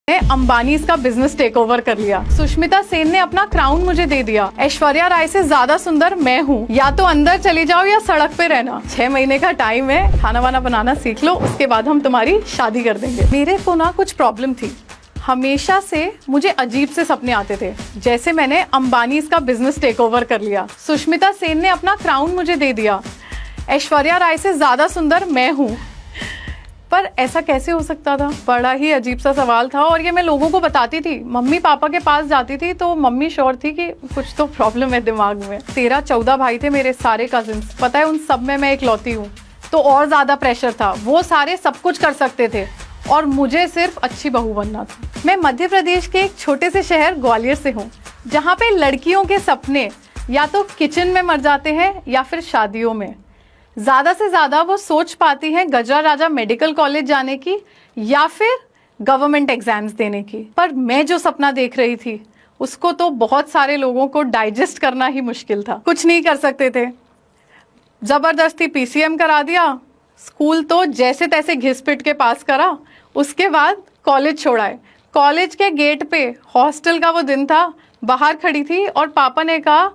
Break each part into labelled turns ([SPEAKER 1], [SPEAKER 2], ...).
[SPEAKER 1] अंबानी का business take over कर लिया। सुष्मिता सेन ने अपना क्राउन मुझे दे दिया। ऐश्वर्या राय से ज्यादा सुंदर मैं हूँ। या तो अंदर चली जाओ या सड़क पे रहना। 6 महीने का टाइम है, खाना वाना बनाना सीख लो, उसके बाद हम तुम्हारी शादी कर देंगे। मेरे को ना कुछ प्रॉब्लम थी, हमेशा से मुझे अजीब से सपने आते थे, जैसे मैंने अंबानी का बिजनेस टेक ओवर कर लिया। सुष्मिता सेन ने अपना क्राउन मुझे दे दिया। ऐश्वर्या राय से ज्यादा सुंदर मैं हूँ। पर ऐसा कैसे हो सकता था? बड़ा ही अजीब सा सवाल था और ये मैं लोगों को बताती थी। मम्मी पापा के पास जाती थी तो मम्मी श्योर थी कि कुछ तो प्रॉब्लम है दिमाग में। 13-14 भाई थे मेरे, सारे कजिन्स। पता है उन सब में मैं इकलौती हूँ, तो और ज्यादा प्रेशर था। वो सारे सब कुछ कर सकते थे और मुझे सिर्फ अच्छी बहू बनना था। मैं मध्य प्रदेश के एक छोटे से शहर ग्वालियर से हूँ, जहाँ पे लड़कियों के सपने या तो किचन में मर जाते हैं या फिर शादियों में। ज्यादा से ज्यादा वो सोच पाती हैं गजरा राजा मेडिकल कॉलेज जाने की या फिर गवर्नमेंट एग्जाम्स देने की। पर मैं जो सपना देख रही थी उसको तो बहुत सारे लोगों को डाइजेस्ट करना ही मुश्किल था। कुछ नहीं कर सकते थे, जबरदस्ती पीसीएम करा दिया। स्कूल तो जैसे तैसे घिस पिट के पास करा, उसके बाद कॉलेज छोड़ाए। कॉलेज के गेट पे हॉस्टल का वो दिन था, बाहर खड़ी थी और पापा ने कहा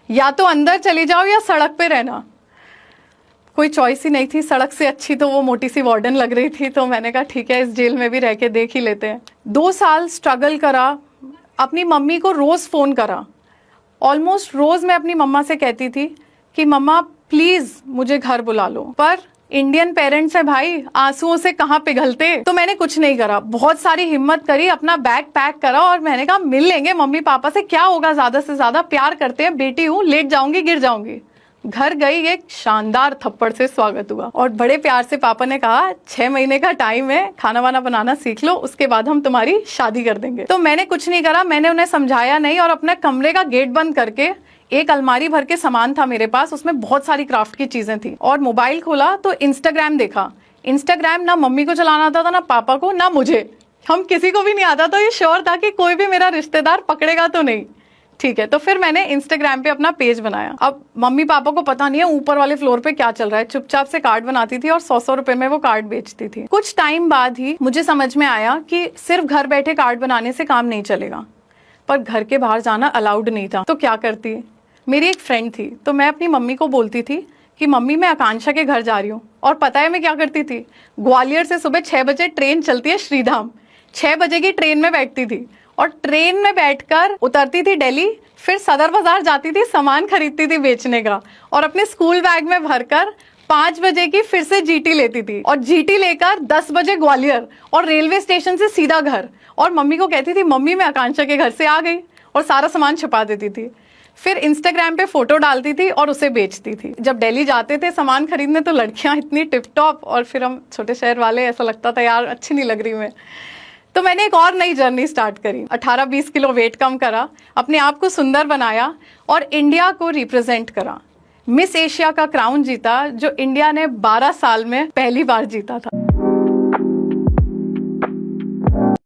[SPEAKER 1] या तो अंदर चली जाओ या सड़क पे रहना। कोई चॉइस ही नहीं थी, सड़क से अच्छी तो वो मोटी सी वार्डन लग रही थी, तो मैंने कहा ठीक है, इस जेल में भी रह के देख ही लेते हैं। 2 साल स्ट्रगल करा, अपनी मम्मी को रोज फोन करा। ऑलमोस्ट रोज मैं अपनी मम्मा से कहती थी कि मम्मा प्लीज मुझे घर बुला लो, पर इंडियन पेरेंट्स है भाई, आंसुओं से कहाँ पिघलते। तो मैंने कुछ नहीं करा, बहुत सारी हिम्मत करी, अपना बैग पैक करा और मैंने कहा मिल लेंगे मम्मी पापा से, क्या होगा, ज्यादा से ज्यादा प्यार करते हैं, बेटी हूँ, लेट जाऊंगी गिर जाऊंगी। घर गई, एक शानदार थप्पड़ से स्वागत हुआ और बड़े प्यार से पापा ने कहा 6 महीने का टाइम है, खाना वाना बनाना सीख लो, उसके बाद हम तुम्हारी शादी कर देंगे। तो मैंने कुछ नहीं करा, मैंने उन्हें समझाया नहीं और अपने कमरे का गेट बंद करके, एक अलमारी भर के सामान था मेरे पास, उसमें बहुत सारी क्राफ्ट की चीजें थी, और मोबाइल खोला तो इंस्टाग्राम देखा। इंस्टाग्राम ना मम्मी को चलाना आता था, ना पापा को, ना मुझे, हम किसी को भी नहीं आता। तो ये श्योर था कि कोई भी मेरा रिश्तेदार पकड़ेगा तो नहीं। ठीक है, तो फिर मैंने इंस्टाग्राम पे अपना पेज बनाया। अब मम्मी पापा को पता नहीं है ऊपर वाले फ्लोर पे क्या चल रहा है। चुपचाप से कार्ड बनाती थी और 100-100 रुपए में वो कार्ड बेचती थी। कुछ टाइम बाद ही मुझे समझ में आया कि सिर्फ घर बैठे कार्ड बनाने से काम नहीं चलेगा, पर घर के बाहर जाना अलाउड नहीं था। तो क्या करती, मेरी एक फ्रेंड थी, तो मैं अपनी मम्मी को बोलती थी कि मम्मी मैं आकांक्षा के घर जा रही हूँ। और पता है मैं क्या करती थी, ग्वालियर से सुबह 6 बजे ट्रेन चलती है श्रीधाम, 6 बजे की ट्रेन में बैठती थी और ट्रेन में बैठकर उतरती थी दिल्ली, फिर सदर बाजार जाती थी, सामान खरीदती थी बेचने का, और अपने स्कूल बैग में भरकर 5 बजे की फिर से जीटी लेती थी और जीटी लेकर 10 बजे ग्वालियर और रेलवे स्टेशन से सीधा घर। और मम्मी को कहती थी मम्मी मैं आकांक्षा के घर से आ गई, और सारा सामान छुपा देती थी। फिर इंस्टाग्राम पे फोटो डालती थी और उसे बेचती थी। जब दिल्ली जाते थे सामान खरीदने तो लड़कियां इतनी टिप टॉप, और फिर हम छोटे शहर वाले, ऐसा लगता था यार अच्छी नहीं लग रही मैं। तो मैंने एक और नई जर्नी स्टार्ट करी, 18-20 किलो वेट कम करा, अपने आप को सुंदर बनाया और इंडिया को रिप्रेजेंट करा। मिस एशिया का क्राउन जीता, जो इंडिया ने 12 साल में पहली बार जीता था।